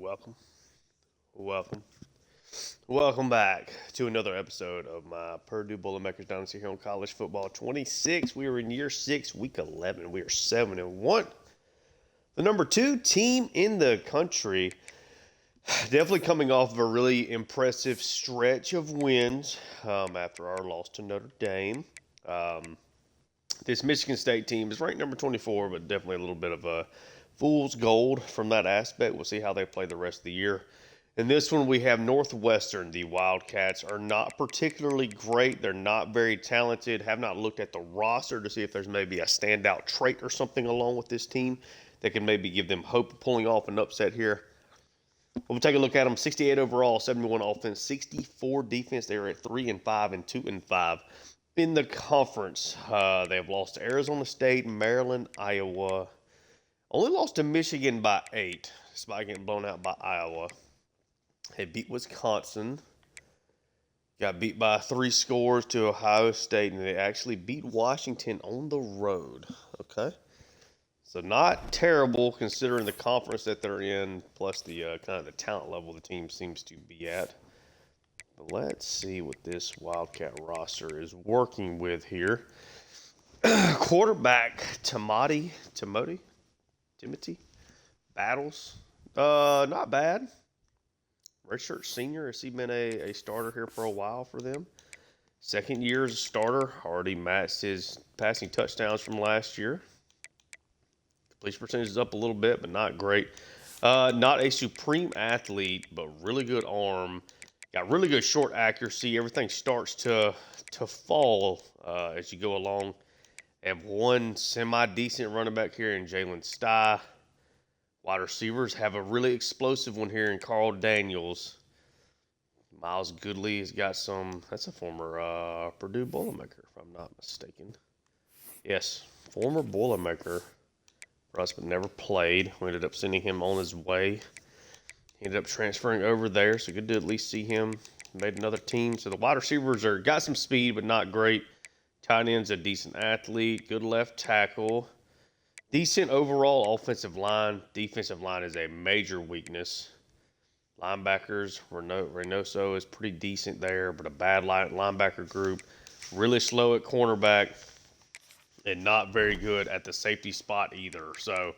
Welcome, welcome, welcome back to another episode of my Purdue Boilermakers Dynasty here on College Football 26. We are in year 6, week 11. We are 7-1. The number 2 team in the country. Definitely coming off of a really impressive stretch of wins after our loss to Notre Dame. This Michigan State team is ranked number 24, but definitely a little bit of a fool's gold from that aspect. We'll see how they play the rest of the year. In this one, we have Northwestern. The Wildcats are not particularly great. They're not very talented. Have not looked at the roster to see if there's maybe a standout trait or something along with this team that can maybe give them hope of pulling off an upset here. We'll take a look at them. 68 overall, 71 offense, 64 defense. They are at 3-5 and 2-5 in the conference. They have lost to Arizona State, Maryland, Iowa. Only lost to Michigan by 8, despite getting blown out by Iowa. They beat Wisconsin. Got beat by 3 scores to Ohio State, and they actually beat Washington on the road. Okay. So not terrible considering the conference that they're in, plus the kind of the talent level the team seems to be at. But let's see what this Wildcat roster is working with here. Quarterback Timothy Battles. Not bad. Redshirt senior. Has he been a starter here for a while for them? Second year as a starter. Already matched his passing touchdowns from last year. Completion percentage is up a little bit, but not great. Not a supreme athlete, but really good arm. Got really good short accuracy. Everything starts to fall as you go along. They have one semi-decent running back here in Jalen Stye. Wide receivers have a really explosive one here in Carl Daniels. Miles Goodley has got some. That's a former Purdue Boilermaker, if I'm not mistaken. Yes, former Boilermaker. Russ, but never played. We ended up sending him on his way. He ended up transferring over there, so good to at least see him. Made another team. So the wide receivers got some speed, but not great. Tight end's a decent athlete. Good left tackle. Decent overall offensive line. Defensive line is a major weakness. Linebackers, Reynoso is pretty decent there, but a bad linebacker group. Really slow at cornerback. And not very good at the safety spot either. So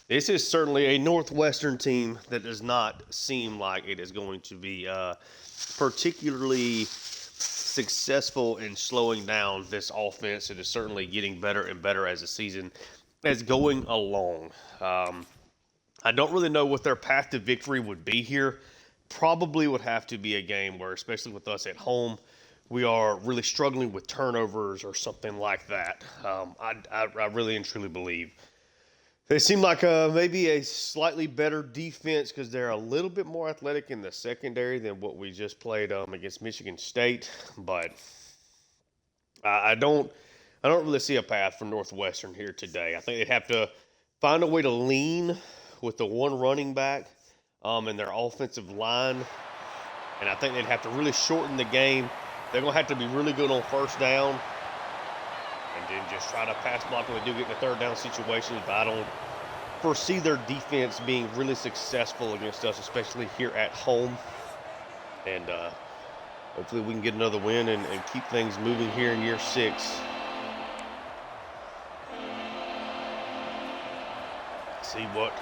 this is certainly a Northwestern team that does not seem like it is going to be particularly successful in slowing down this offense. It is certainly getting better and better as the season is going along. I don't really know what their path to victory would be here. Probably would have to be a game where, especially with us at home, we are really struggling with turnovers or something like that. I really and truly believe. They seem like maybe a slightly better defense because they're a little bit more athletic in the secondary than what we just played against Michigan State. But I don't really see a path for Northwestern here today. I think they'd have to find a way to lean with the one running back and their offensive line. And I think they'd have to really shorten the game. They're going to have to be really good on first down and then just try to pass block when they do get in the third down situations. But I don't foresee their defense being really successful against us, especially here at home. And hopefully we can get another win and keep things moving here in year 6. See what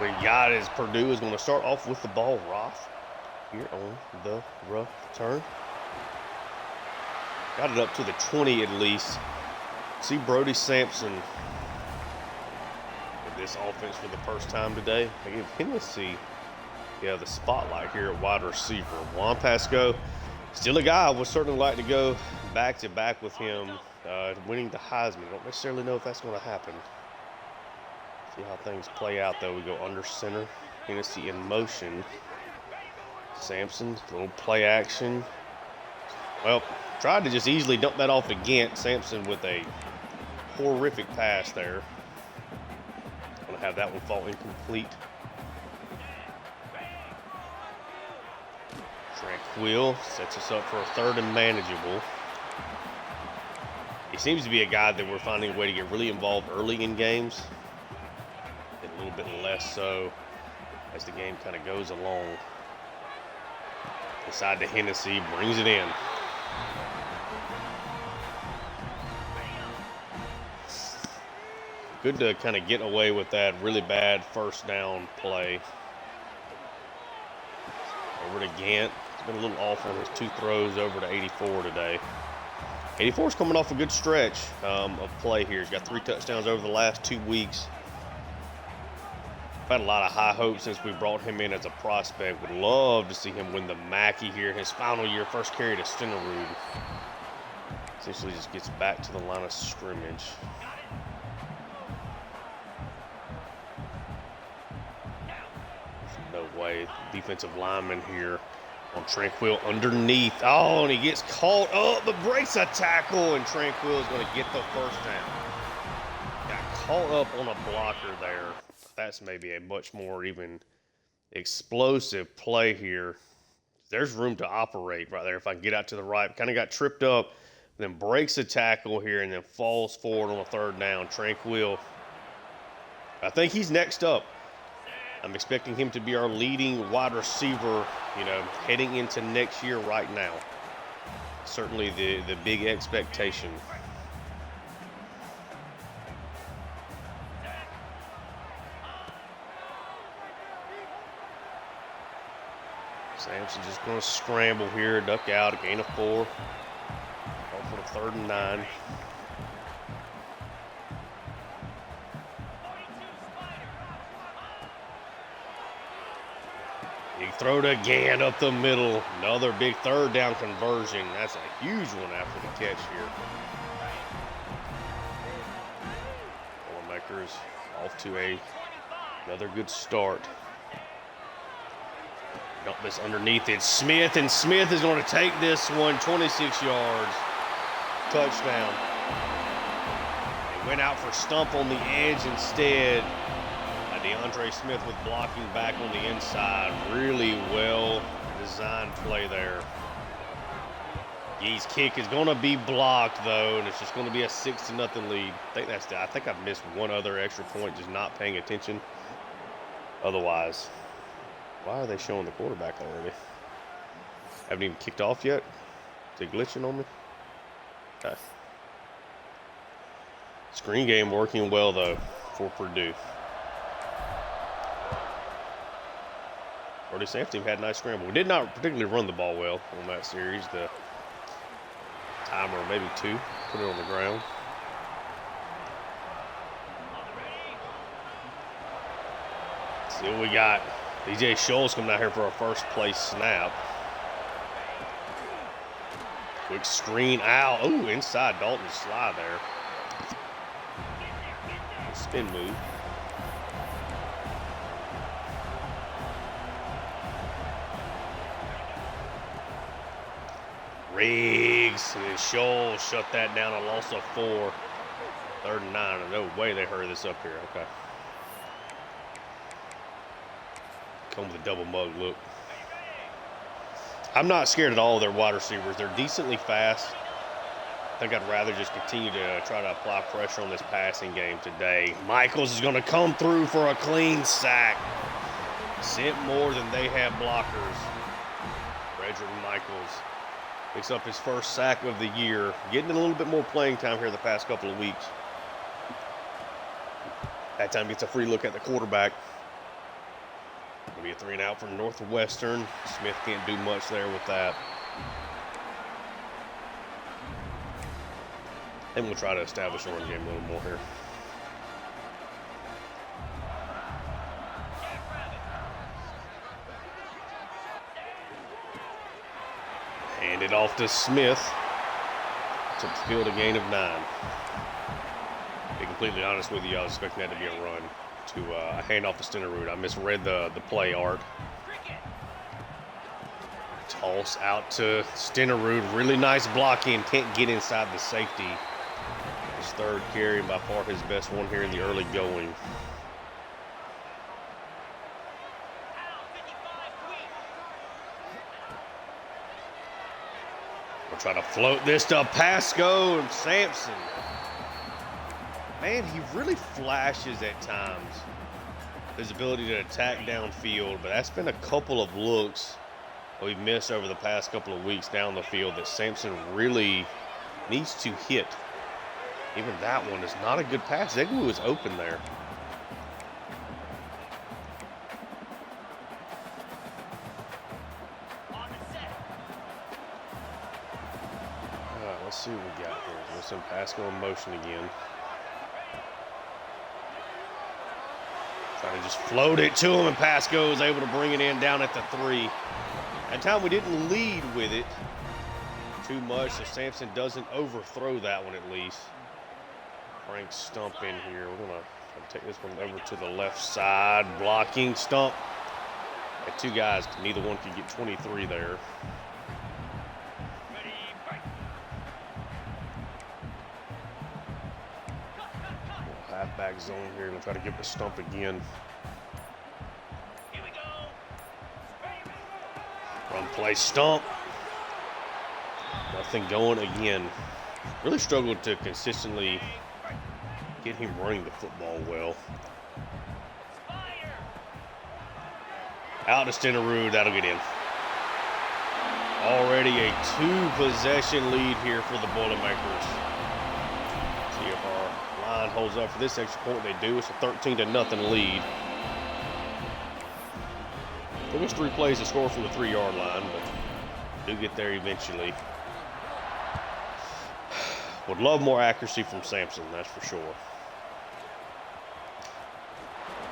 we got as Purdue is going to start off with the ball. Roth here on the return. Got it up to the 20 at least. See Brody Sampson with this offense for the first time today. I give him the spotlight here at wide receiver. Juan Pasco, still a guy I would certainly like to go back-to-back with him winning the Heisman. I don't necessarily know if that's going to happen. See how things play out, though. We go under center. Hennessy in motion. Sampson, little play action. Well, tried to just easily dump that off again. Sampson with a horrific pass there. Going to have that one fall incomplete. Tranquil sets us up for a third and manageable. He seems to be a guy that we're finding a way to get really involved early in games. And a little bit less so as the game kind of goes along. Inside to Hennessy, brings it in. Good to kind of get away with that really bad first down play. Over to Gant. He's been a little off on his 2 throws over to 84 today. 84 is coming off a good stretch of play here. He's got 3 touchdowns over the last 2 weeks. I've had a lot of high hopes since we brought him in as a prospect. Would love to see him win the Mackey here in his final year. First carry to Stenerud. Essentially just gets back to the line of scrimmage. There's no way. Defensive lineman here on Tranquil underneath. Oh, and he gets caught up, but breaks a tackle, and Tranquil is going to get the first down. Got caught up on a blocker there. That's maybe a much more even explosive play here. There's room to operate right there if I can get out to the right. Kind of got tripped up, then breaks a tackle here, and then falls forward on a 3rd down. Tranquil. I think he's next up. I'm expecting him to be our leading wide receiver, heading into next year right now. Certainly the big expectation. Sampson just going to scramble here, duck out, a gain of 4. Call for the 3rd and 9. Big throw to Gant up the middle. Another big 3rd down conversion. That's a huge one after the catch here. Boilermakers off to another good start. Don't miss underneath it. Smith, and Smith is going to take this one 26 yards. Touchdown. They went out for stump on the edge instead. DeAndre Smith with blocking back on the inside. Really well designed play there. Gee's kick is going to be blocked though, and it's just going to be a 6-0 lead. I think I've missed one other extra point, just not paying attention. Otherwise. Why are they showing the quarterback already? Haven't even kicked off yet? Is it glitching on me? Okay. Screen game working well, though, for Purdue. Purdue safety had a nice scramble. We did not particularly run the ball well on that series. The timer, maybe 2, put it on the ground. Let's see what we got. DJ Scholl's coming out here for a first place snap. Quick screen out. Oh, inside Dalton's slide there. Spin move. Riggs, and then Scholl shut that down, a loss of 4. 3rd and 9. No way they hurry this up here. Okay. Come with a double mug look. I'm not scared at all of their wide receivers. They're decently fast. I think I'd rather just continue to try to apply pressure on this passing game today. Michaels is going to come through for a clean sack. Sent more than they have blockers. Frederick Michaels picks up his first sack of the year. Getting a little bit more playing time here the past couple of weeks. That time gets a free look at the quarterback. Gonna be a 3 and out for Northwestern. Smith can't do much there with that. And we'll try to establish a run game a little more here. Hand it off to Smith. Took the field, a gain of 9. To be completely honest with you, I was expecting that to be a run. To hand off to Stenerud. I misread the play art. Toss out to Stenerud. Really nice blocking. Can't get inside the safety. His 3rd carry, by far his best one here in the early going. We'll try to float this to Pasco and Sampson. Man, he really flashes at times. his ability to attack downfield, but that's been a couple of looks we've missed over the past couple of weeks down the field that Sampson really needs to hit. Even that one is not a good pass. Zegwu was open there. All right, let's see what we got here. There's some Pasco in motion again. Trying to just float it to him, and Pasco is able to bring it in down at the 3. That time we didn't lead with it too much, so Sampson doesn't overthrow that one at least. Frank Stump in here. We're going to take this one over to the left side. Blocking Stump. Had 2 guys. Neither one could get 23 there. Halfback zone here. We'll try to get the Stump again. Run play Stump. Nothing going again. Really struggled to consistently get him running the football well. Out to Stenerud, that'll get in. Already a 2-possession lead here for the Boilermakers. See if our line holds up for this extra point. They do. It's a 13-0 lead. Took us 3 plays to score from the 3-yard line, but do get there eventually. Would love more accuracy from Sampson, that's for sure.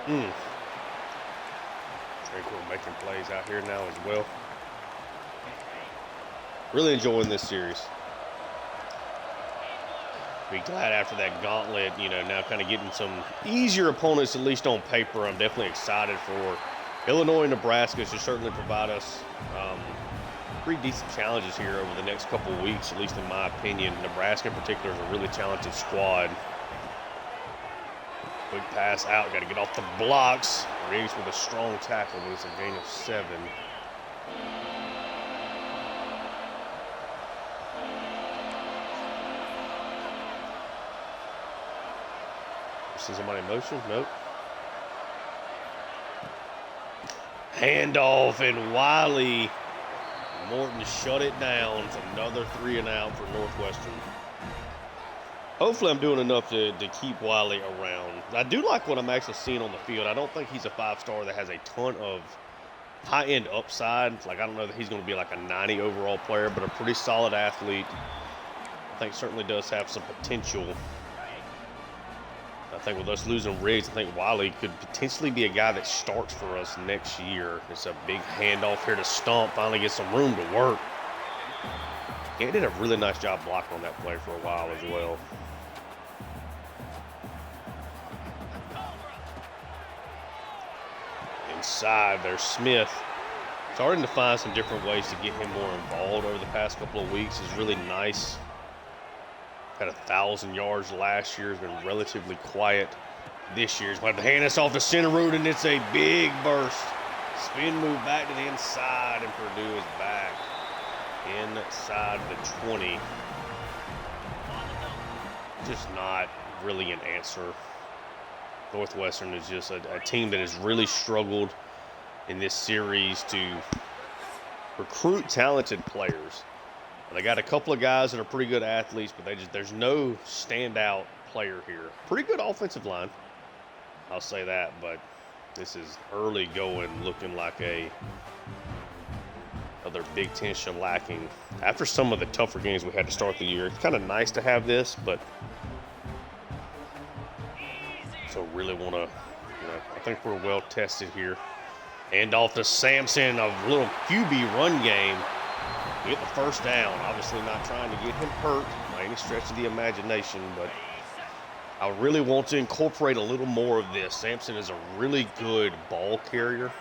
Tranquil making plays out here now as well. Really enjoying this series. Be glad after that gauntlet, now kind of getting some easier opponents, at least on paper. I'm definitely excited for Illinois and Nebraska should certainly provide us pretty decent challenges here over the next couple of weeks, at least in my opinion. Nebraska in particular is a really talented squad. Quick pass out, got to get off the blocks. Riggs with a strong tackle, but it's a gain of 7. See somebody in motion? Nope. Handoff, and Wiley. Morton shut it down. It's another 3 and out for Northwestern. Hopefully I'm doing enough to keep Wiley around. I do like what I'm actually seeing on the field. I don't think he's a 5-star that has a ton of high-end upside. Like, I don't know that he's going to be like a 90 overall player, but a pretty solid athlete. I think certainly does have some potential. I think with us losing Riggs, I think Wiley could potentially be a guy that starts for us next year. It's a big handoff here to Stump. Finally get some room to work. He did a really nice job blocking on that play for a while as well. Inside there's Smith. Starting to find some different ways to get him more involved over the past couple of weeks is really nice. Had 1,000 yards last year. Has been relatively quiet this year. He's going to hand us off to Stenerud, and it's a big burst. Spin move back to the inside, and Purdue is back inside the 20. Just not really an answer. Northwestern is just a team that has really struggled in this series to recruit talented players. They got a couple of guys that are pretty good athletes, but there's no standout player here. Pretty good offensive line, I'll say that, but this is early going, looking like another Big Ten shellacking. After some of the tougher games we had to start the year, it's kind of nice to have this, but so really want to, I think we're well tested here. And off to Sampson, a little QB run game. Get the first down. Obviously not trying to get him hurt by any stretch of the imagination, but I really want to incorporate a little more of this. Sampson is a really good ball carrier.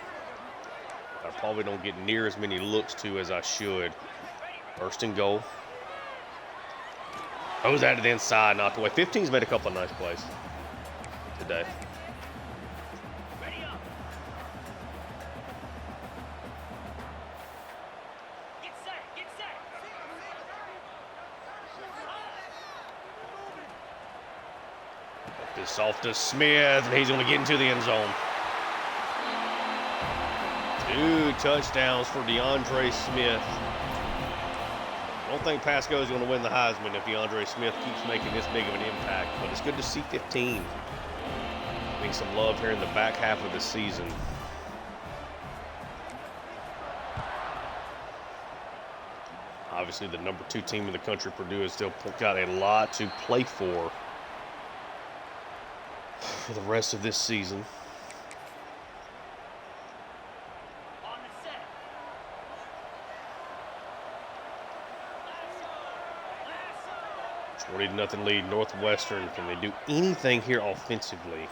I probably don't get near as many looks to as I should. First and goal. Goes out to the inside, knocked away. 15's made a couple of nice plays today. This off to Smith, and he's going to get into the end zone. 2 touchdowns for DeAndre Smith. I don't think Pasco is going to win the Heisman if DeAndre Smith keeps making this big of an impact, but it's good to see 15. Getting some love here in the back half of the season. Obviously, the number 2 team in the country, Purdue, has still got a lot to play for the rest of this season. It's 20-0 lead, Northwestern. Can they do anything here offensively?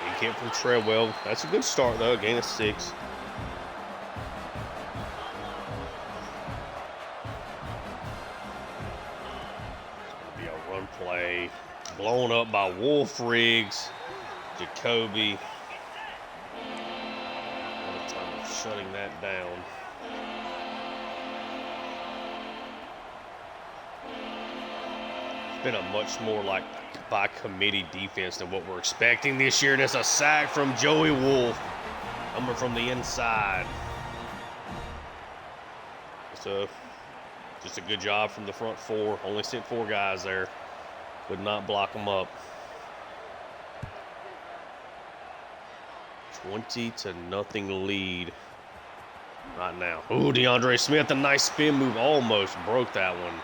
Big hit from Treadwell. That's a good start, though. Gain of 6. Play blown up by Wolf Riggs, Jacoby. What a time of shutting that down. It's been a much more like by committee defense than what we're expecting this year. That's a sack from Joey Wolf, coming from the inside. Just a good job from the front 4. Only sent 4 guys there. Could not block them up. 20-0 lead right now. Ooh, DeAndre Smith, a nice spin move. Almost broke that one.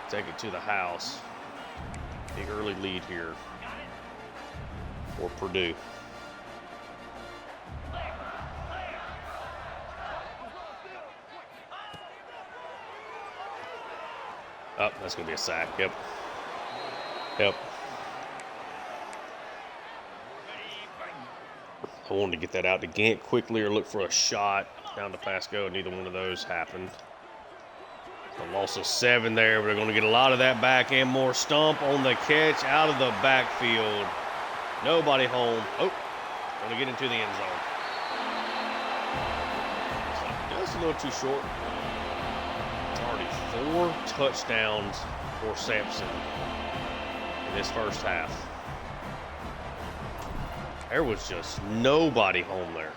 Take it to the house. Big early lead here for Purdue. Oh, that's going to be a sack. Yep. I wanted to get that out to Gant quickly or look for a shot down to Pasco. Neither one of those happened. A loss of 7 there, but they're going to get a lot of that back and more. Stump on the catch out of the backfield. Nobody home. Oh, going to get into the end zone. Just a little too short. It's already 4 touchdowns for Sampson in this first half. There was just nobody home there.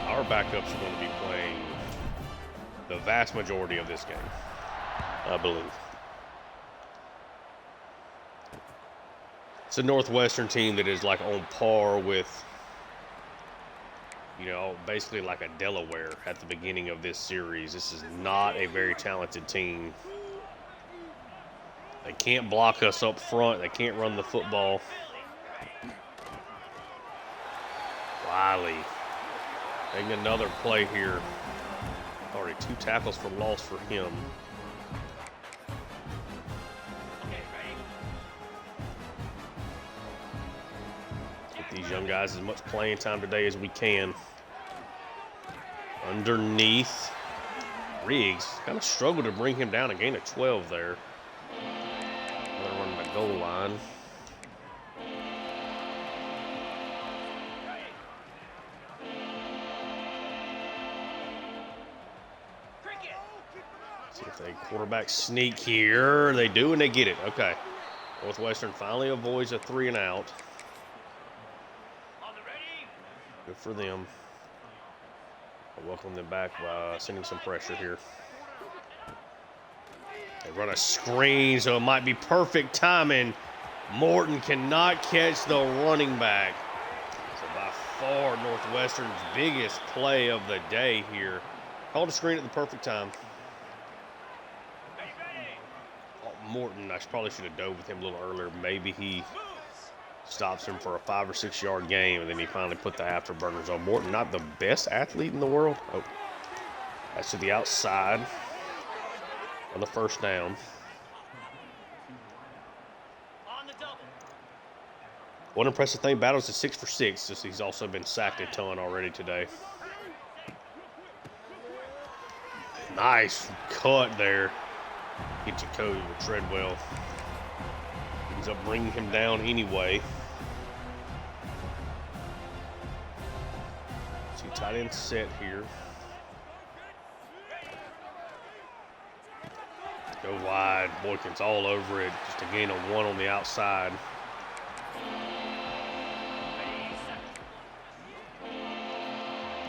Our backups are going to be playing the vast majority of this game, I believe. It's a Northwestern team that is like on par with, you know, basically like a Delaware at the beginning of this series. This is not a very talented team. They can't block us up front. They can't run the football. Wiley taking another play here. Already 2 tackles for loss for him. Get these young guys as much playing time today as we can. Underneath. Riggs kind of struggled to bring him down. A gain of 12 there. Another run the goal line. See if they quarterback sneak here. They do, and they get it. Okay. Northwestern finally avoids a 3 and out. Good for them. I'll welcome them back by sending some pressure here. They run a screen, so it might be perfect timing. Morton cannot catch the running back. So by far Northwestern's biggest play of the day here. Called a screen at the perfect time. Morton, I probably should have dove with him a little earlier. Maybe he stops him for a 5 or 6 yard gain, and then he finally put the afterburners on. Morton, not the best athlete in the world. Oh, that's to the outside on the first down. One impressive thing, Battles is 6 for 6. Just he's also been sacked a ton already today. Nice cut there. Get Jacoby with Treadwell. Ends up bringing him down anyway. See tight end set here. Go wide. Boykins all over it. Just a gain of 1 on the outside.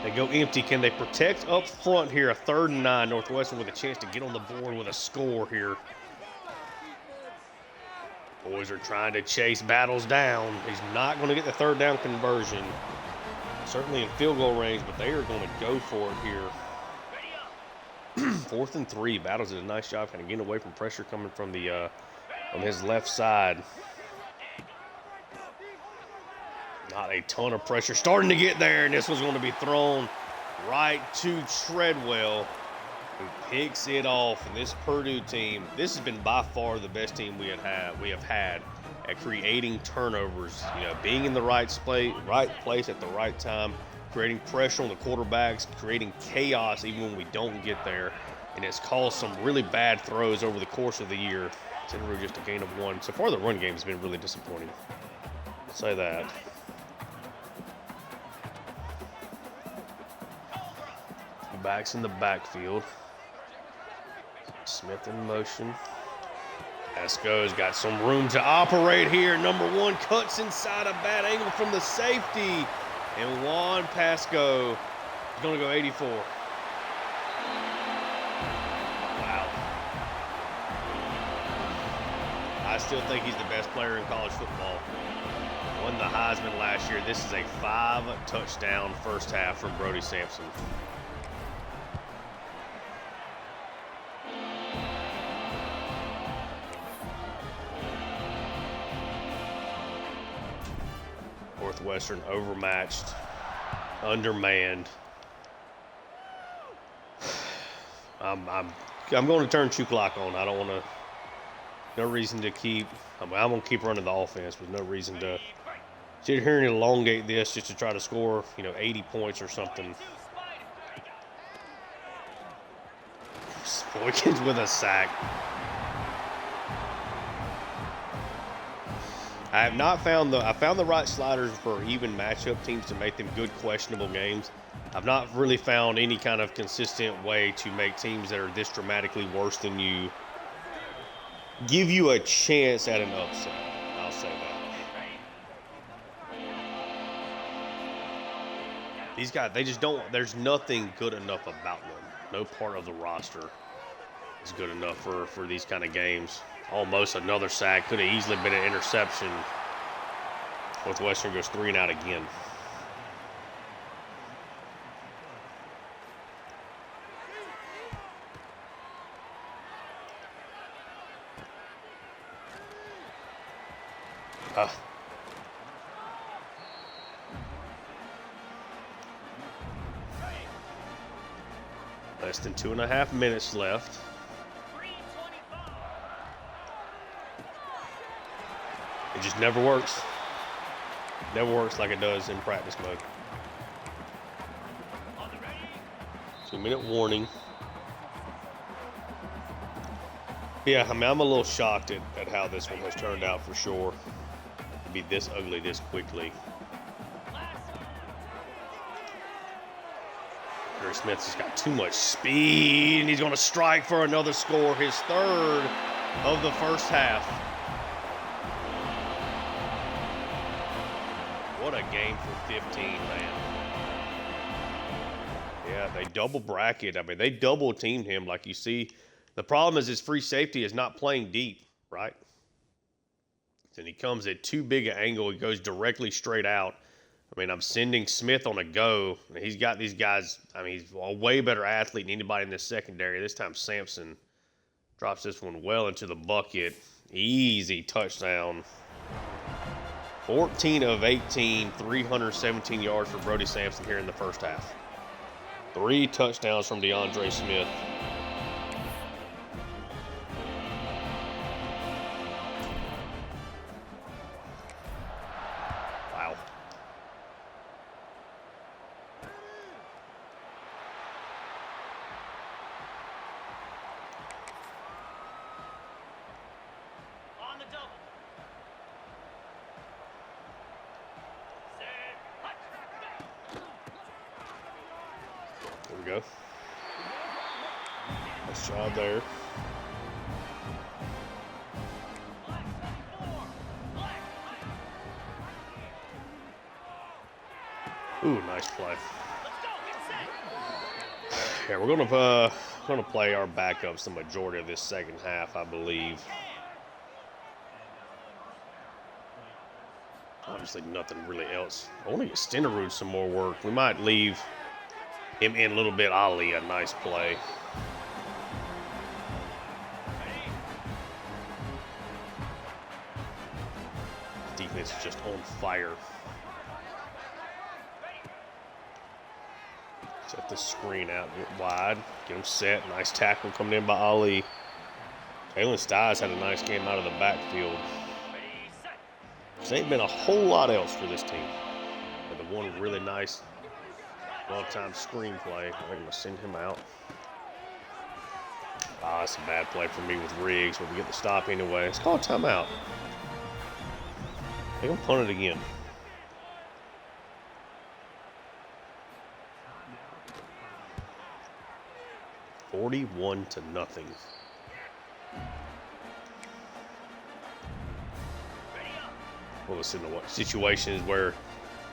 They go empty. Can they protect up front here? A 3rd and 9. Northwestern with a chance to get on the board with a score here. Boys are trying to chase Battles down. He's not going to get the 3rd down conversion. Certainly in field goal range, but they are going to go for it here. 4th and 3. Battles did a nice job kind of getting away from pressure coming from the on his left side. Not a ton of pressure starting to get there, and this was going to be thrown right to Treadwell, who picks it off. And this Purdue team, this has been by far the best team we have had at creating turnovers. You know, being in the right place at the right time, creating pressure on the quarterbacks, creating chaos even when we don't get there. And it's caused some really bad throws over the course of the year. It's really just a gain of 1. So far, the run game has been really disappointing. I'll say that. Backs in the backfield. Smith in motion. Pasco's got some room to operate here. Number 1 cuts inside a bad angle from the safety. And Juan Pasco is going to go 84. Wow. I still think he's the best player in college football. Won the Heisman last year. This is a 5-touchdown first half from Brody Sampson. Northwestern overmatched, undermanned. I'm going to turn 2 clock on. I don't want to. No reason to keep. I'm going to keep running the offense with no reason to sit here and elongate this just to try to score, 80 points or something. Boykins with a sack. I have not found I found the right sliders for even matchup teams to make them good questionable games. I've not really found any kind of consistent way to make teams that are this dramatically worse than you give you a chance at an upset. I'll say that. These guys, they just don't, there's nothing good enough about them. No part of the roster is good enough for these kind of games. Almost another sack. Could have easily been an interception. Northwestern goes 3 and out again. Less than 2.5 minutes left. It just never works. Never works like it does in practice mode. 2-minute warning. Yeah, I mean, I'm a little shocked at how this one has turned out for sure. To be this ugly this quickly. Gary Smith's just got too much speed, and he's going to strike for another score, his 3rd of the first half. What a game for 15, man. Yeah, they double bracket. I mean, they double teamed him like you see. The problem is his free safety is not playing deep, right? And he comes at too big an angle. He goes directly straight out. I mean, I'm sending Smith on a go. He's got these guys. I mean, he's a way better athlete than anybody in this secondary. This time Sampson drops this one well into the bucket. Easy touchdown. 14 of 18, 317 yards for Brody Sampson here in the first half. 3 touchdowns from DeAndre Smith. Wow. On the double. There we go. Nice job there. Ooh, nice play. Let's go. Get set. Yeah, we're gonna play our backups the majority of this second half, I believe. Obviously, nothing really else. I want to get Stenerud some more work. We might leave him in a little bit. Ali, a nice play. Defense is just on fire. Set the screen out wide. Get him set. Nice tackle coming in by Ali. Jalen Stiles had a nice game out of the backfield. There ain't been a whole lot else for this team. But the one really nice long-time screenplay. I'm going to send him out. Ah, that's a bad play for me with Riggs, but we get the stop anyway. It's called timeout. They're going to punt it again. $41-0. Well, listen to what situations where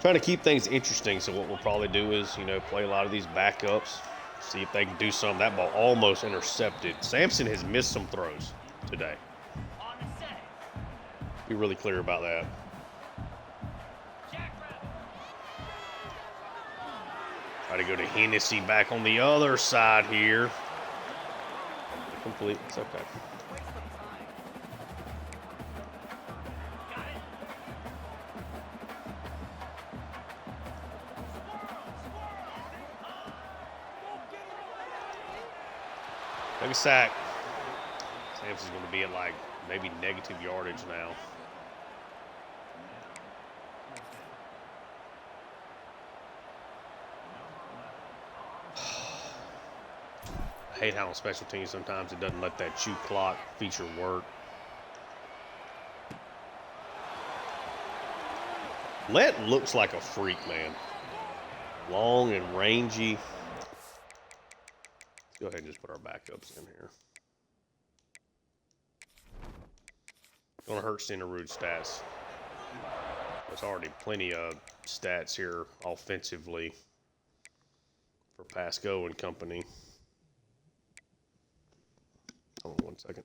trying to keep things interesting. So what we'll probably do is, play a lot of these backups, see if they can do something. That ball almost intercepted. Sampson has missed some throws today. Be really clear about that. Try to go to Hennessy back on the other side here. Complete. It's okay. Take a sack. Sampson's going to be at like maybe negative yardage now. I hate how on special teams sometimes it doesn't let that chew clock feature work. Let looks like a freak, man. Long and rangy. Let's go ahead and just put our backups in here. Gonna hurt Stenerud's stats. There's already plenty of stats here offensively for Pasco and company. Hold on 1 second.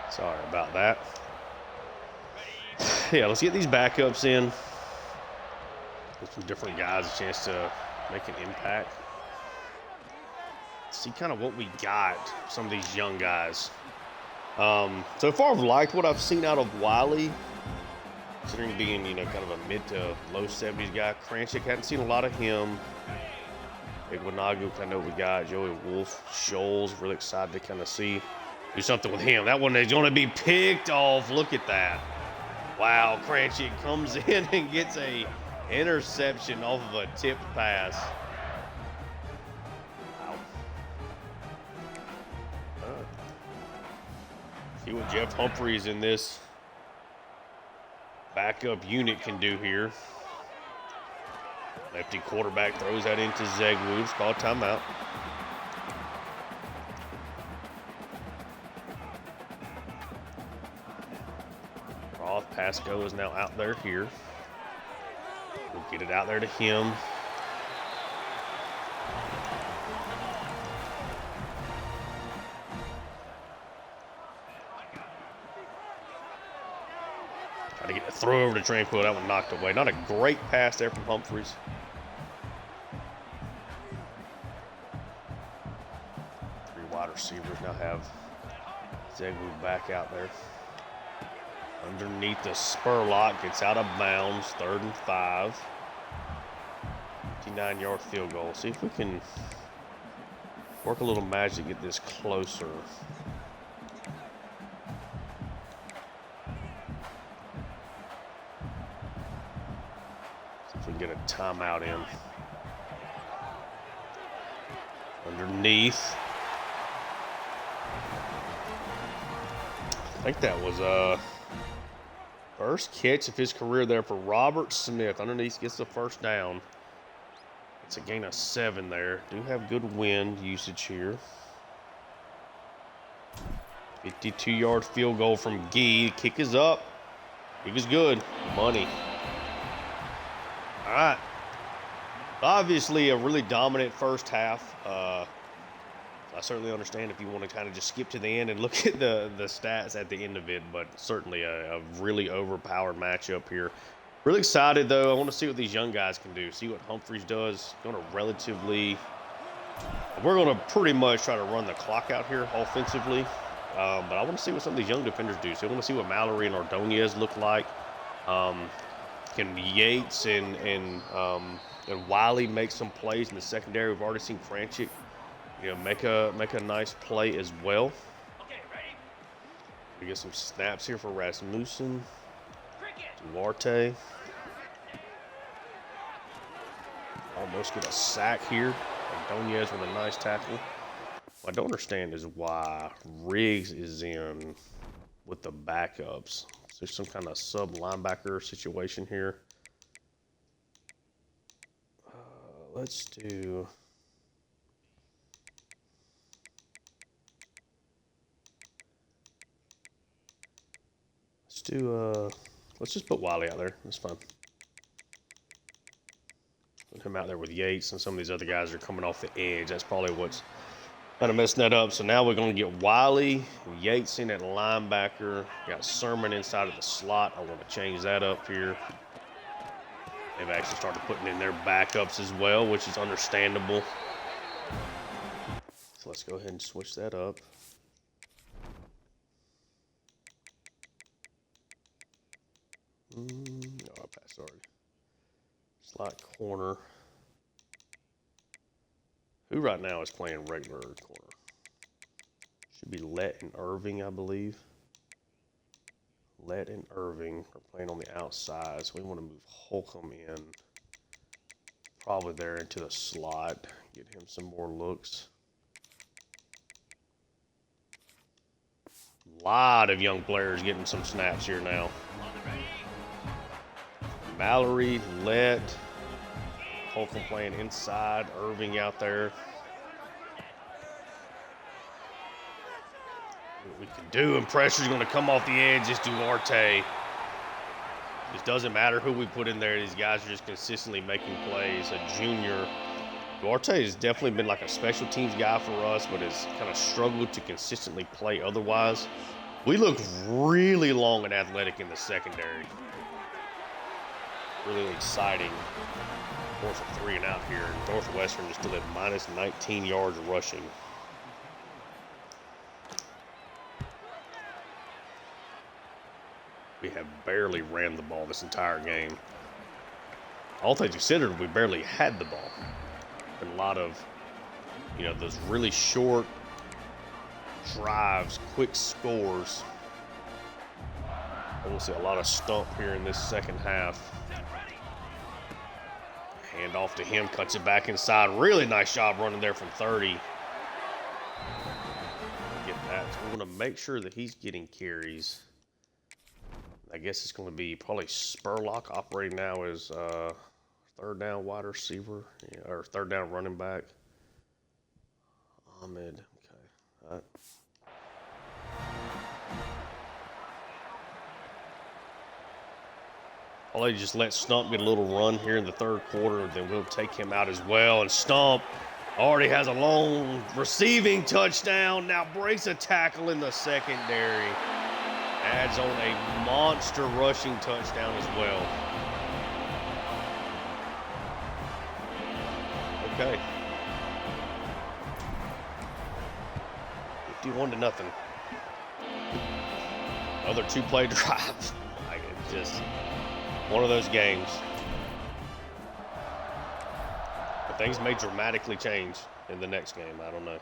Sorry about that. Yeah, let's get these backups in. Give some different guys a chance to make an impact. See kind of what we got, some of these young guys. So far I've liked what I've seen out of Wiley. Considering being, kind of a mid to low 70s guy. Kranchik, hadn't seen a lot of him. Iguanagu, I know we got. Joey Wolf, Scholes, really excited to kind of do something with him. That one is going to be picked off. Look at that. Wow, Kranchik comes in and gets a interception off of a tipped pass. Wow. See what Jeff Humphreys in this backup unit can do here. Lefty quarterback throws that into Zegwood. It's called timeout. Roth Pasco is now out there here. We'll get it out there to him. Trying to get the throw over to Tranquil. That one knocked away. Not a great pass there from Humphreys. Three wide receivers now have Zegwu back out there. Underneath the spur lock, gets out of bounds, 3rd and 5. 59-yard field goal. See if we can work a little magic to get this closer. See if we can get a timeout in. Underneath. I think that was first catch of his career there for Robert Smith. Underneath, gets the first down. It's a gain of 7 there. Do have good wind usage here. 52-yard field goal from Gee. Kick is up. Kick is good. Money. All right. Obviously, a really dominant first half. I certainly understand if you want to kind of just skip to the end and look at the stats at the end of it, but certainly a really overpowered matchup here. Really excited, though. I want to see what these young guys can do, see what Humphreys does. We're going to pretty much try to run the clock out here offensively, but I want to see what some of these young defenders do. So I want to see what Mallory and Ordonez look like. Can Yates and Wiley make some plays in the secondary? We've already seen Kranchik, make a nice play as well. Okay, ready? We get some snaps here for Rasmussen, Duarte. Almost get a sack here. Ordonez with a nice tackle. What I don't understand is why Riggs is in with the backups. So there's some kind of sub linebacker situation here. Let's do. Let's just put Wiley out there. That's fine. Put him out there with Yates, and some of these other guys are coming off the edge. That's probably what's kind of messing that up. So now we're going to get Wiley, Yates in at linebacker. Got Sermon inside of the slot. I want to change that up here. They've actually started putting in their backups as well, which is understandable. So let's go ahead and switch that up. I passed already. Slot corner. Who right now is playing regular corner? Should be Lett and Irving, I believe. Lett and Irving are playing on the outside, so we want to move Holcomb in. Probably there into the slot. Get him some more looks. A lot of young players getting some snaps here now. Mallory, Lett, Holcomb playing inside, Irving out there. What we can do, and pressure's going to come off the edge, is Duarte. It doesn't matter who we put in there. These guys are just consistently making plays. A junior. Duarte has definitely been like a special teams guy for us, but has kind of struggled to consistently play otherwise. We look really long and athletic in the secondary. Really exciting. Of course, a 3 and out here. Northwestern is still at minus 19 yards rushing. We have barely ran the ball this entire game. All things considered, we barely had the ball. Been a lot of, those really short drives, quick scores. We'll see a lot of stump here in this second half. Hand off to him, cuts it back inside. Really nice job running there from 30. Get that. So we want to make sure that he's getting carries. I guess it's going to be probably Spurlock operating now as third down wide receiver, or third down running back. Ahmed. Okay. All right. Probably just let Stump get a little run here in the third quarter, then we'll take him out as well. And Stump already has a long receiving touchdown. Now breaks a tackle in the secondary. Adds on a monster rushing touchdown as well. Okay. 51-0. Another 2-play drive. Like, it's just one of those games. But things may dramatically change in the next game. I don't know.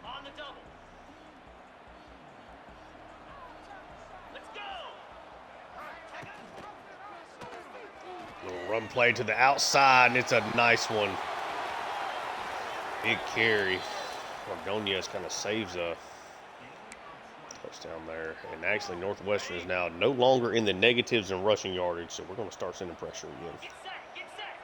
On the double. Let's go. Little run play to the outside, and it's a nice one. Big carry. Ordonez kind of saves a touchdown there. And actually, Northwestern is now no longer in the negatives in rushing yardage, so we're going to start sending pressure again. Get set. Get set.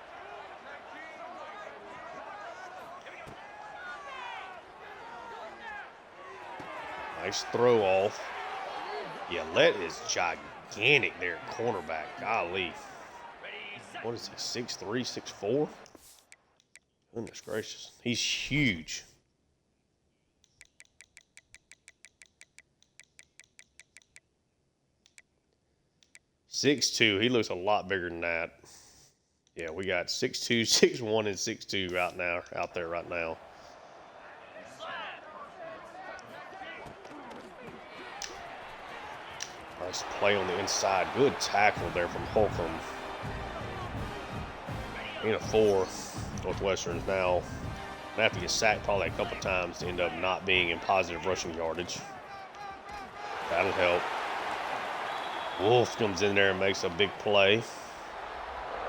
Nice throw off. Yellette is gigantic there, cornerback. Golly. Ready, set. What is he, 6'3", 6'4"? Goodness gracious. He's huge. (6'2". He looks a lot bigger than that. Yeah, we got 6'2", 6'1", and 6'2" out there right now. Nice play on the inside. Good tackle there from Holcomb. In a 4. Northwestern's now going to have to get sacked probably a couple times to end up not being in positive rushing yardage. That'll help. Wolf comes in there and makes a big play.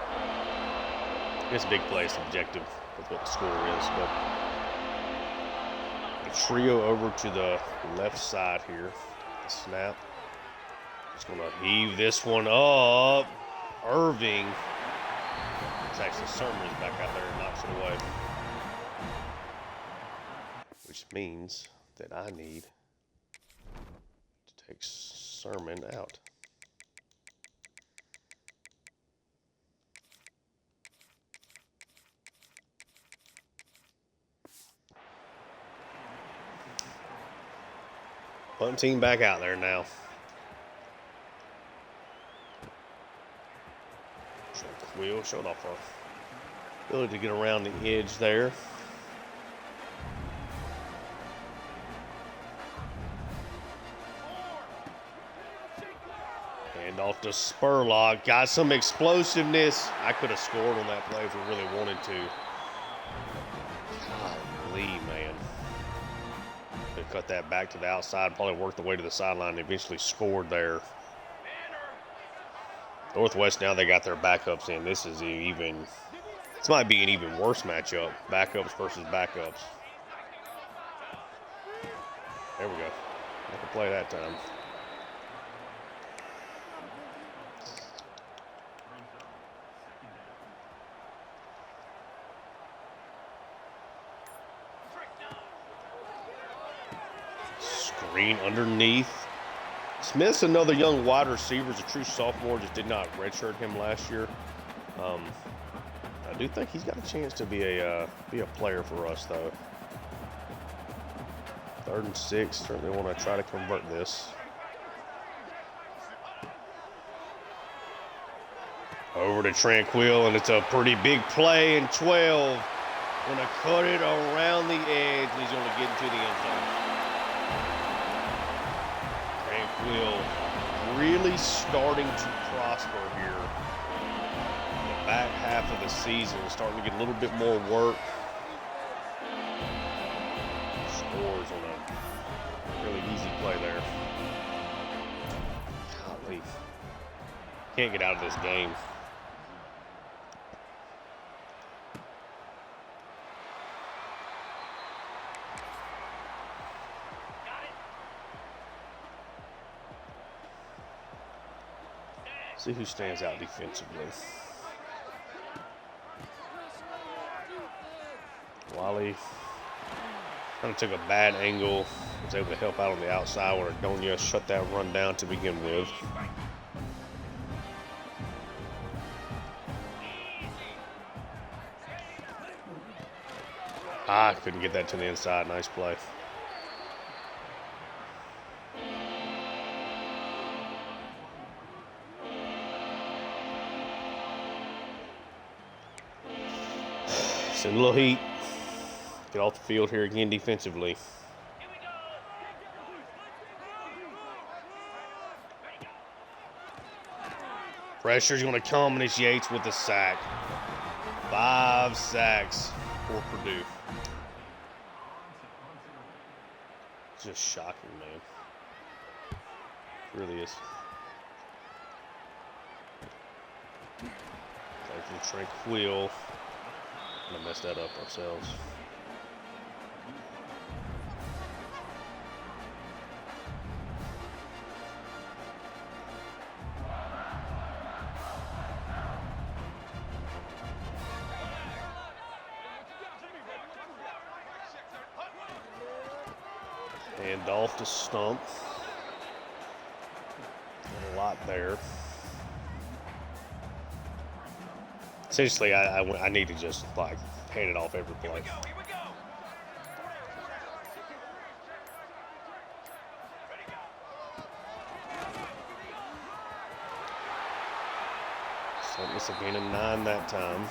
I guess big play is subjective with what the score is, but the trio over to the left side here. The snap. Just going to heave this one up. Irving. It's actually Sermon's back out there and knocks it away. Which means that I need to take Sermon out. Punt team back out there now. Tranquil showed off our ability to get around the edge there. And off to Spurlock. Got some explosiveness. I could have scored on that play if we really wanted to. Golly, man. They cut that back to the outside, probably worked the way to the sideline, and eventually scored there. Northwest, now they got their backups in. This might be an even worse matchup. Backups versus backups. There we go. I can play that time. Screen underneath. Smith's another young wide receiver. He's a true sophomore. Just did not redshirt him last year. I do think he's got a chance to be a player for us, though. 3rd and 6. Certainly want to try to convert this. Over to Tranquil, and it's a pretty big play. And 12. Going to cut it around the edge, and he's going to get into the end zone. Tranquil really starting to prosper here. The back half of the season, starting to get a little bit more work. Scores on a really easy play there. Golly. Can't get out of this game. See who stands out defensively. Wally kind of took a bad angle. Was able to help out on the outside where Adonia shut that run down to begin with. I couldn't get that to the inside. Nice play. Send a little heat. Get off the field here again defensively. Here we go. Pressure's going to come, and it's Yates with a sack. 5 sacks for Purdue. Just shocking, man. It really is. Thank you, Tranquil. Gonna mess that up ourselves. And off to Stump. A lot there. Essentially, I need to just like hand it off every play. Here we go. So this will gain a 9 that time.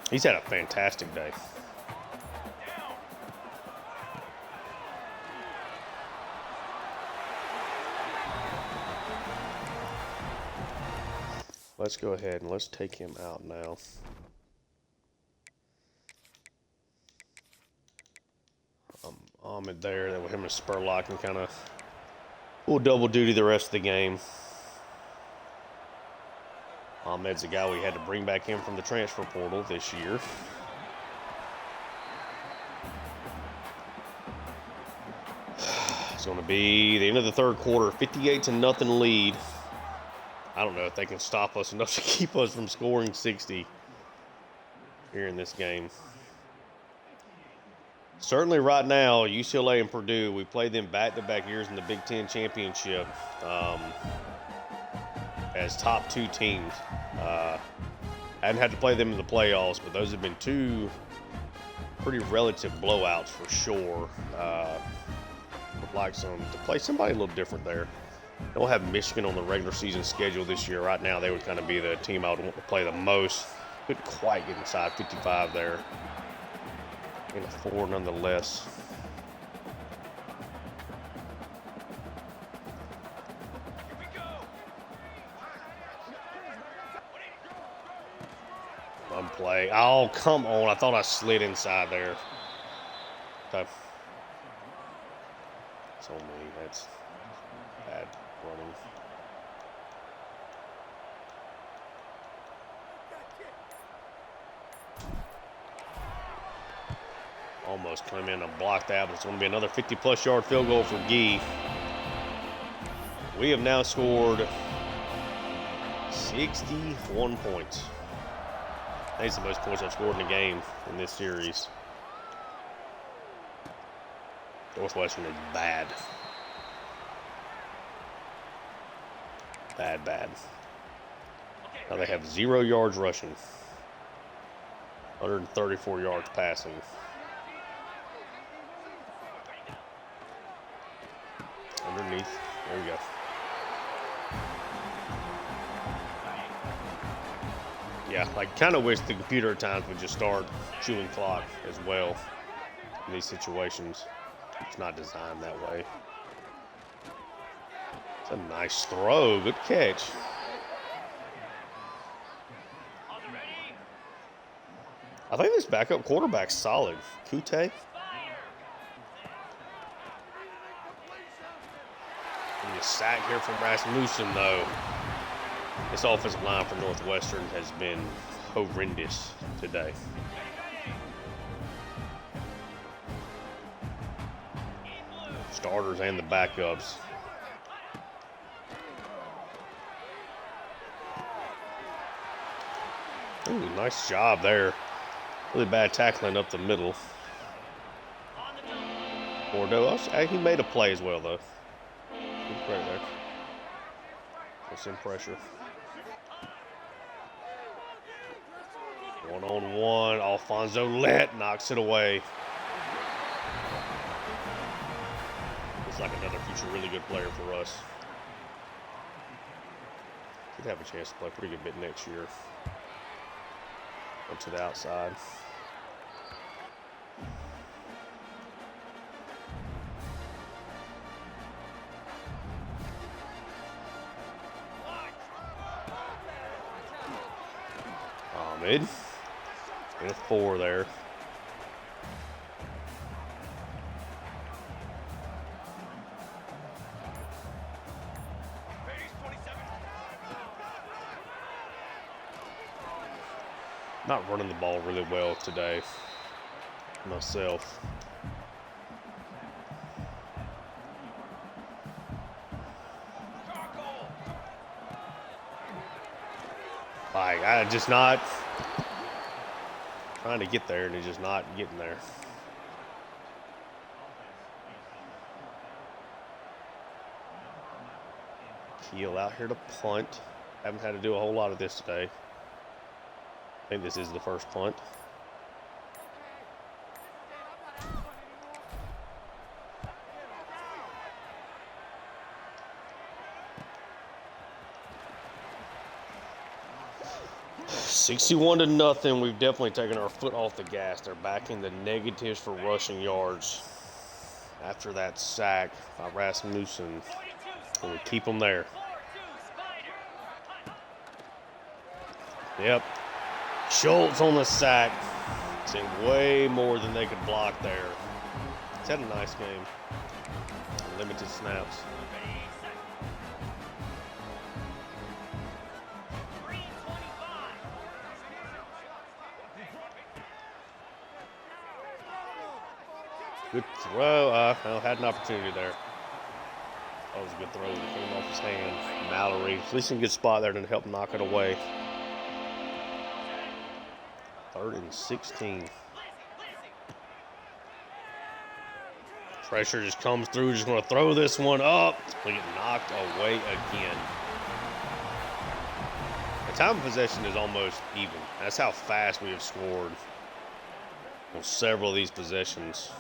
He's had a fantastic day. Let's go ahead and let's take him out now. Ahmed there, then with him and Spurlock can kind of pull double duty the rest of the game. Ahmed's the guy we had to bring back in from the transfer portal this year. It's going to be the end of the third quarter, 58-0 lead. I don't know if they can stop us enough to keep us from scoring 60 here in this game. Certainly right now, UCLA and Purdue, we played them back-to-back years in the Big Ten Championship as top 2 teams. Hadn't had to play them in the playoffs, but those have been 2 pretty relative blowouts for sure. Would like to play somebody a little different there. They'll have Michigan on the regular season schedule this year. Right now, they would kind of be the team I would want to play the most. Couldn't quite get inside 55 there. In a 4 nonetheless. One play. Oh, come on. I thought I slid inside there. Okay. It's on me. That's bad running. Almost come in and block that, but it's going to be another 50-plus yard field goal for Gee. We have now scored 61 points. I think it's the most points I've scored in a game in this series. Northwestern is bad. Bad. Now they have 0 yards rushing. 134 yards passing. Underneath. There we go. Yeah, like kind of wish the computer at times would just start chewing clock as well in these situations. It's not designed that way. It's a nice throw. Good catch. I think this backup quarterback's solid. Kute. A sack here from Rasmussen, though. This offensive line for Northwestern has been horrendous today. Starters and the backups. Ooh, nice job there. Really bad tackling up the middle. Bordeaux, he made a play as well, though. Good play there. With some pressure. 1-on-1. Alfonso Lett knocks it away. Looks like another future really good player for us. Could have a chance to play a pretty good bit next year. Up to the outside. Ahmed. And a 4 there. Not running the ball really well today myself. Like, I just not trying to get there and it's just not getting there. Keel out here to punt. Haven't had to do a whole lot of this today. I think this is the first punt. $61-0. We've definitely taken our foot off the gas. They're back in the negatives for rushing yards after that sack by Rasmussen. And we keep them there. Yep. Schultz on the sack. Seen way more than they could block there. He's had a nice game. Limited snaps. Good throw. Had an opportunity there. That was a good throw. It came off his hand. Mallory. At least in a good spot there to help knock it away. 3rd and 16. Pressure just comes through. Just going to throw this one up. We get knocked away again. The time of possession is almost even. That's how fast we have scored on several of these possessions.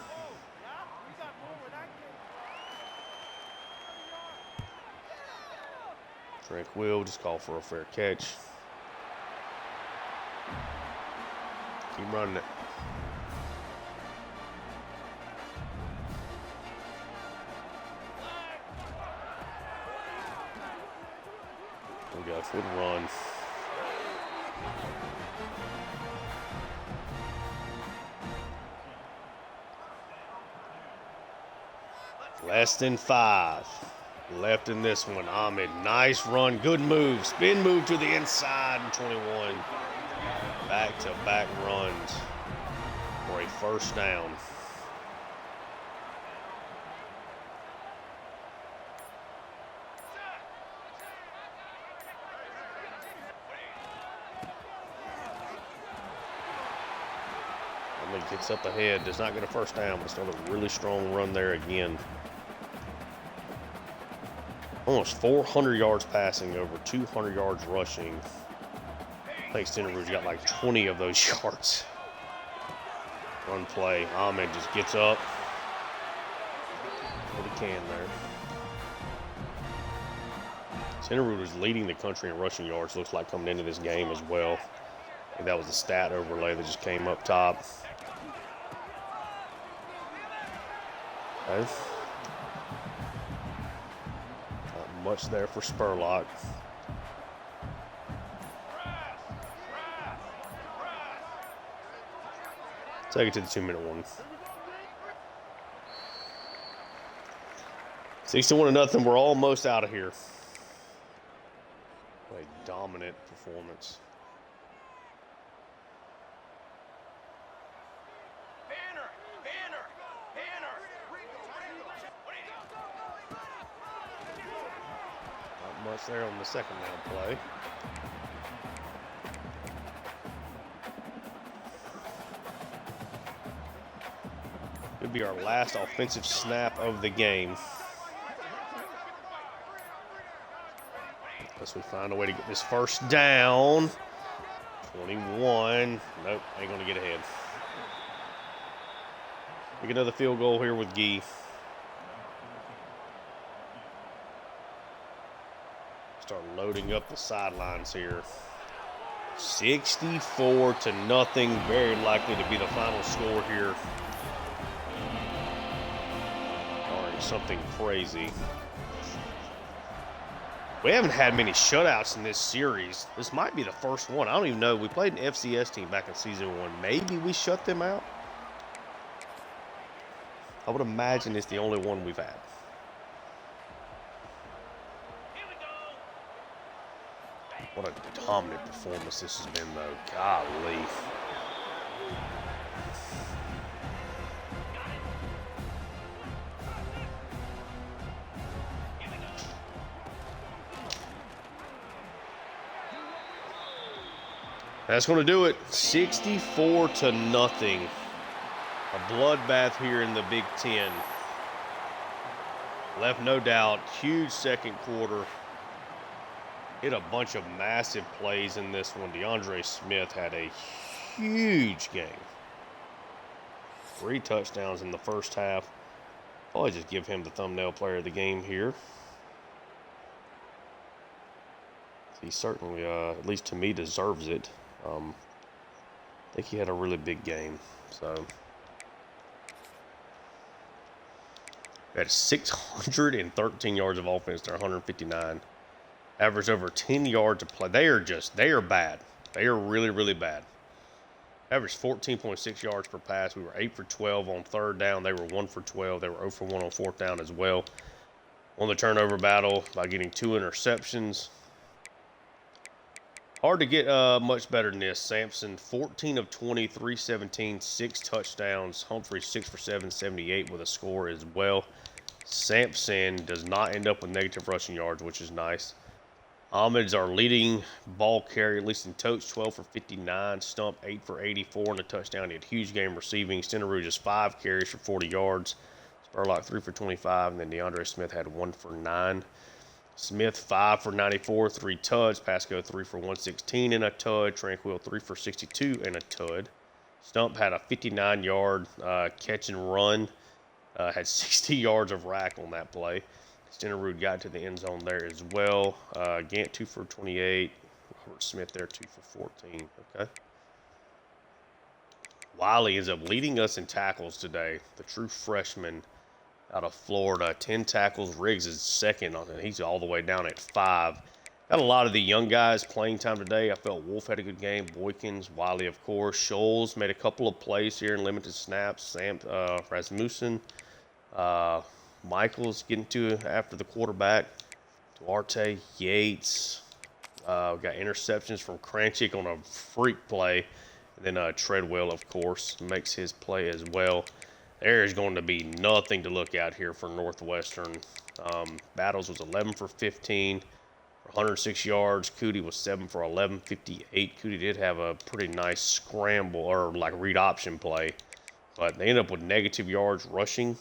Tranquil just call for a fair catch. Keep running it. We go for the run. Less than 5 left in this one. Ahmed, nice run, good move. Spin move to the inside and 21. Back-to-back runs for a first down. Ahmed gets up ahead, does not get a first down, but still a really strong run there again. Almost 400 yards passing, over 200 yards rushing. I think Stenderud's got like 20 of those yards. Run play. Ahmed just gets up. What he can there. Stenderud was leading the country in rushing yards, looks like, coming into this game as well. I think that was the stat overlay that just came up top. Okay. Not much there for Spurlock. Take it to the 2-minute one. 61-0. We're almost out of here. What a dominant performance. Not much there on the second down play. Could be our last offensive snap of the game. Unless we find a way to get this first down. 21. Nope, ain't going to get ahead. Make another field goal here with Gee. Start loading up the sidelines here. 64-0. Very likely to be the final score here. Or something crazy. We haven't had many shutouts in this series. This might be the first one. I don't even know. We played an FCS team back in season 1. Maybe we shut them out. I would imagine it's the only one we've had. Here we go. What a dominant performance this has been, though. Golly. That's going to do it. 64-0. A bloodbath here in the Big Ten. Left no doubt. Huge second quarter. Hit a bunch of massive plays in this one. DeAndre Smith had a huge game. 3 touchdowns in the first half. Probably just give him the thumbnail player of the game here. He certainly, at least to me, deserves it. I think he had a really big game. So, we had 613 yards of offense to 159. Averaged over 10 yards a play. They are bad. They are really, really bad. Averaged 14.6 yards per pass. We were 8 for 12 on third down. They were 1 for 12. They were 0 for 1 on fourth down as well. Won the turnover battle by getting 2 interceptions. Hard to get much better than this. Sampson, 14 of 20, 317, 6 touchdowns. Humphrey, 6 for 7, 78 with a score as well. Sampson does not end up with negative rushing yards, which is nice. Ahmed's our leading ball carrier, at least in totes, 12 for 59. Stump, 8 for 84 and a touchdown. He had a huge game receiving. Stenerud just 5 carries for 40 yards. Spurlock, 3 for 25. And then DeAndre Smith had 1 for 9. Smith, 5 for 94, 3 tuds. Pasco, 3 for 116 and a tud. Tranquil, 3 for 62 and a tud. Stump had a 59-yard catch and run. Had 60 yards of rack on that play. Stenerud got to the end zone there as well. Gant, 2 for 28. Robert Smith there, 2 for 14. Okay. Wiley ends up leading us in tackles today. The true freshman out of Florida, 10 tackles. Riggs is second on it. He's all the way down at 5. Got a lot of the young guys playing time today. I felt Wolf had a good game. Boykins, Wiley, of course. Scholes made a couple of plays here in limited snaps. Rasmussen, Michaels getting to after the quarterback. Duarte, Yates. We got interceptions from Kranchik on a freak play. And then Treadwell, of course, makes his play as well. There is going to be nothing to look at here for Northwestern. Battles was 11 for 15 for 106 yards. Cootie was 7 for 11, 58. Cootie did have a pretty nice scramble or like read option play, but they ended up with negative yards rushing.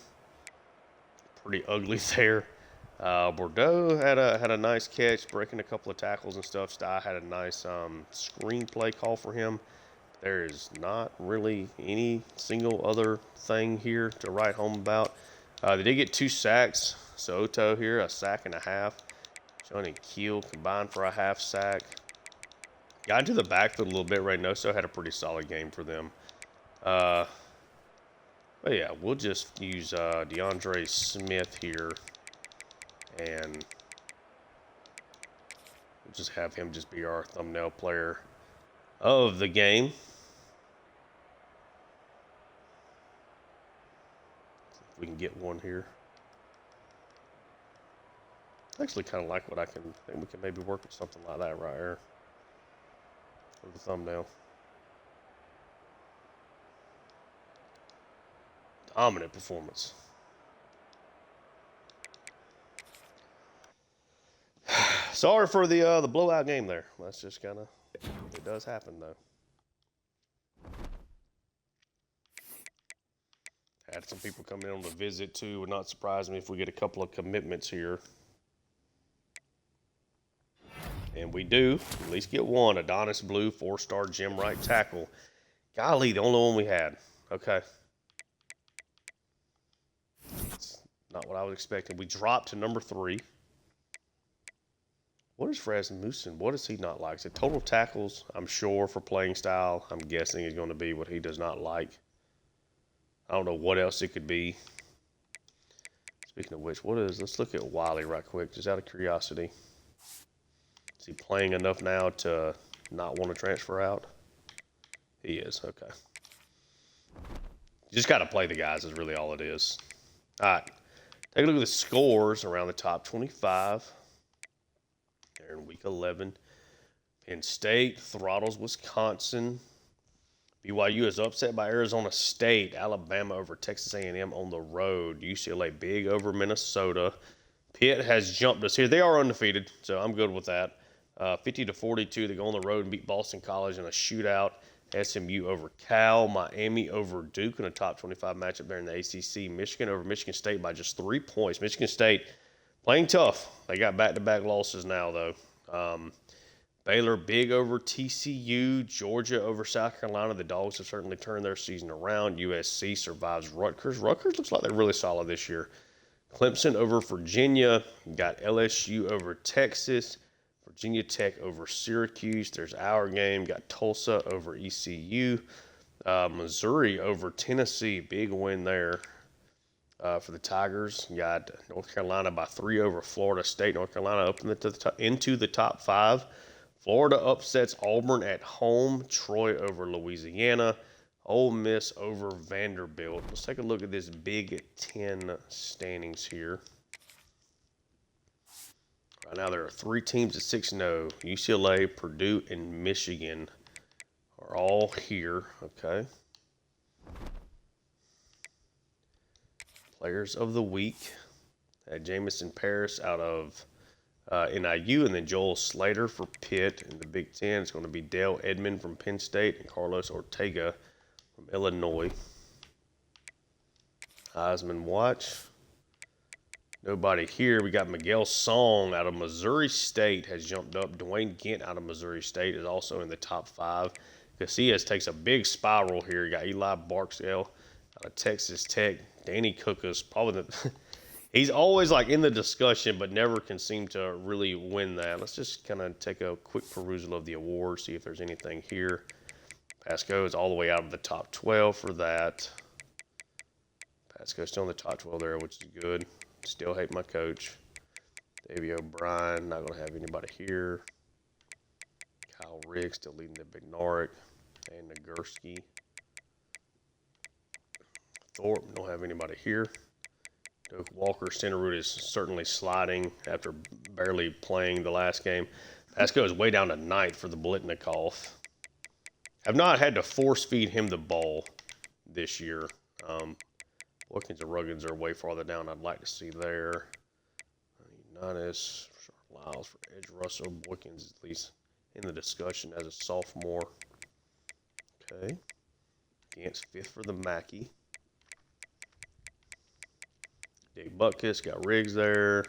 Pretty ugly there. Bordeaux had a nice catch, breaking a couple of tackles and stuff. Sty had a nice screen play call for him. There is not really any single other thing here to write home about. They did get 2 sacks. So Oto here, a sack and a half. Johnny Keel combined for a half sack. Got into the backfield a little bit. Reynoso had a pretty solid game for them. But yeah, we'll just use DeAndre Smith here. And we'll just have him just be our thumbnail player of the game. If we can get one here. I actually kind of like what I think we can maybe work with something like that right here for the thumbnail. Dominant performance. Sorry for the blowout game there. That's just kind of, it does happen though. Had some people come in on the visit too. Would not surprise me if we get a couple of commitments here. And we do at least get one. Adonis Blue, 4-star gym right tackle. Golly, the only one we had. Okay. It's not what I was expecting. We dropped to number 3. What is Rasmussen? What does he not like? So total tackles, I'm sure, for playing style, I'm guessing is going to be what he does not like. I don't know what else it could be. Speaking of which, let's look at Wiley right quick, just out of curiosity. Is he playing enough now to not want to transfer out? He is, okay. You just got to play the guys is really all it is. All right, take a look at the scores around the top 25. They're in week 11. Penn State throttles Wisconsin. BYU is upset by Arizona State. Alabama over Texas A&M on the road. UCLA big over Minnesota. Pitt has jumped us here. They are undefeated, so I'm good with that. 50-42, they go on the road and beat Boston College in a shootout. SMU over Cal. Miami over Duke in a top 25 matchup there in the ACC. Michigan over Michigan State by just 3 points. Michigan State playing tough. They got back-to-back losses now, though. Baylor big over TCU. Georgia over South Carolina. The Dogs have certainly turned their season around. USC survives Rutgers. Rutgers looks like they're really solid this year. Clemson over Virginia. Got LSU over Texas. Virginia Tech over Syracuse. There's our game. Got Tulsa over ECU. Missouri over Tennessee. Big win there for the Tigers. Got North Carolina by 3 over Florida State. North Carolina up into the top 5. Florida upsets Auburn at home. Troy over Louisiana. Ole Miss over Vanderbilt. Let's take a look at this Big Ten standings here. Right now there are 3 teams at 6-0. UCLA, Purdue, and Michigan are all here. Okay. Players of the week. Jamison Paris out of NIU, and then Joel Slater for Pitt. In the Big Ten, it's going to be Dale Edmond from Penn State and Carlos Ortega from Illinois. Heisman watch. Nobody here. We got Miguel Song out of Missouri State has jumped up. Dwayne Gint out of Missouri State is also in the top 5. Casillas takes a big spiral here. You got Eli Barksdale out of Texas Tech. Danny Cook is probably the he's always like in the discussion, but never can seem to really win that. Let's just kind of take a quick perusal of the awards, see if there's anything here. Pasco is all the way out of the top 12 for that. Pasco's still in the top 12 there, which is good. Still hate my coach. Davey O'Brien, not going to have anybody here. Kyle Riggs still leading the Big Noric. And Nagurski. Thorpe, don't have anybody here. Doak Walker, Centerroot is certainly sliding after barely playing the last game. Pasco is way down to 9th for the Blitnikoff. Have not had to force feed him the ball this year. Boykins and Ruggins are way farther down. I'd like to see there. Unitas, Lyles for Edge Russell. Boykins is at least in the discussion as a sophomore. Okay. Gant's 5th for the Mackey. Dave Butkus, got Riggs there.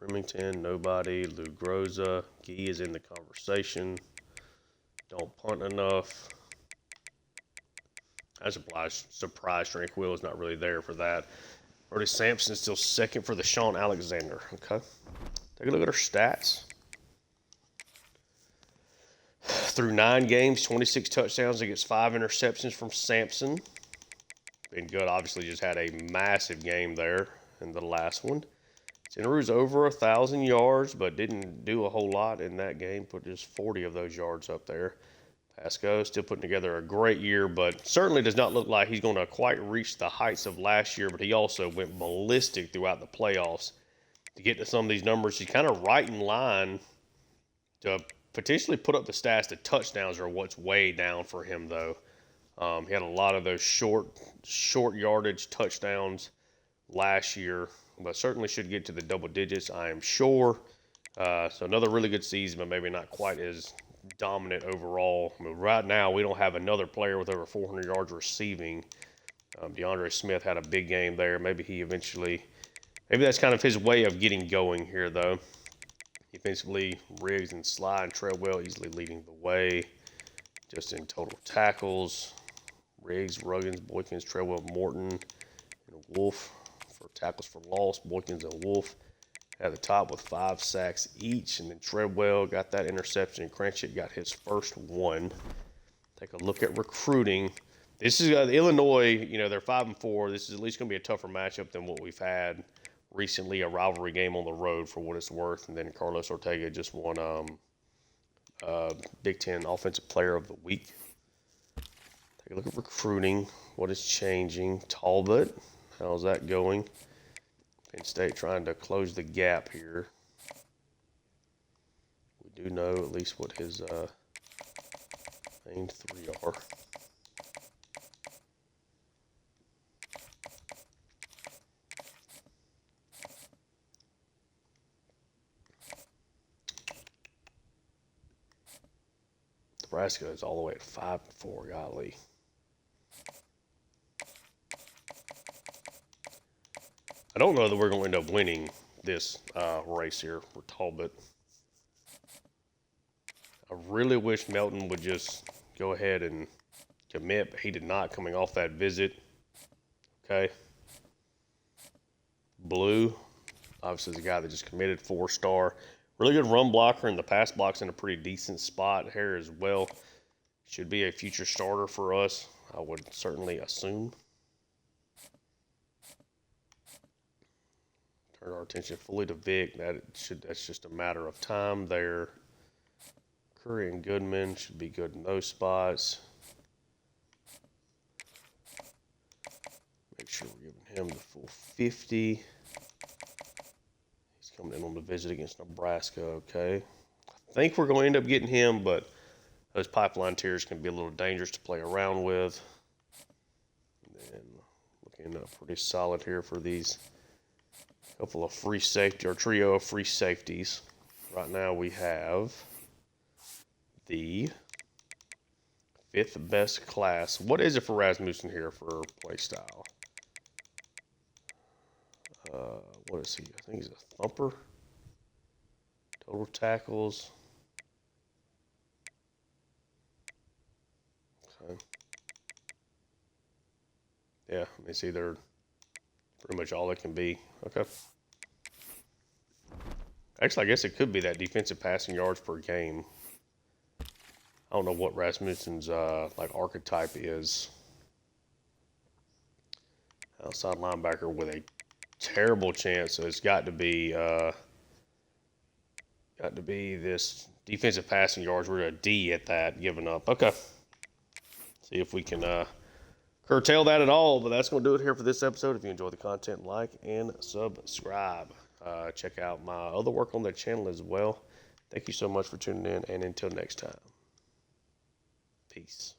Remington, nobody. Lou Groza. Gee is in the conversation. Don't punt enough. I'm surprised Tranquil is not really there for that. Brody Sampson is still 2nd for the Sean Alexander. Okay. Take a look at her stats. Through 9 games, 26 touchdowns against 5 interceptions from Sampson. Been good. Obviously just had a massive game there in the last one. Centerroot's over 1,000 yards, but didn't do a whole lot in that game. Put just 40 of those yards up there. Pasco still putting together a great year, but certainly does not look like he's going to quite reach the heights of last year, but he also went ballistic throughout the playoffs to get to some of these numbers. He's kind of right in line to potentially put up the stats. The touchdowns are what's way down for him, though. He had a lot of those short yardage touchdowns last year, but certainly should get to the double digits, I am sure. So another really good season, but maybe not quite as dominant overall. I mean, right now, we don't have another player with over 400 yards receiving. DeAndre Smith had a big game there. Maybe that's kind of his way of getting going here, though. Defensively, Riggs and Sly and Treadwell easily leading the way. Just in total tackles, Riggs, Ruggins, Boykins, Treadwell, Morton, and Wolf for tackles for loss. Boykins and Wolf at the top with 5 sacks each. And then Treadwell got that interception. Cranchett got his first one. Take a look at recruiting. This is Illinois, they're 5-4. This is at least going to be a tougher matchup than what we've had recently, a rivalry game on the road for what it's worth. And then Carlos Ortega just won Big Ten Offensive Player of the Week. Take a look at recruiting. What is changing? Talbot, how's that going? Penn State trying to close the gap here. We do know at least what his main 3 are. Nebraska is all the way at 5-4, golly. I don't know that we're going to end up winning this race here for Talbot. I really wish Melton would just go ahead and commit, but he did not coming off that visit. Okay. Blue, obviously the guy that just committed, 4-star. Really good run blocker, and the pass block's in a pretty decent spot here as well. Should be a future starter for us, I would certainly assume. Turn our attention fully to Vic. That's just a matter of time there. Curry and Goodman should be good in those spots. Make sure we're giving him the full 50. He's coming in on the visit against Nebraska, okay. I think we're going to end up getting him, but those pipeline tiers can be a little dangerous to play around with. And then looking pretty solid here for these couple of free safety, or trio of free safeties. Right now we have the 5th best class. What is it for Rasmussen here for play style? What is he? I think he's a thumper. Total tackles. Okay. Yeah, it's either pretty much all it can be. Okay. Actually, I guess it could be that defensive passing yards per game. I don't know what Rasmussen's archetype is. Outside linebacker with a terrible chance, so it's got to be this defensive passing yards. We're a D at that, giving up. Okay. See if we can curtail that at all, but that's going to do it here for this episode. If you enjoy the content, like and subscribe. Check out my other work on the channel as well. Thank you so much for tuning in, and until next time, peace.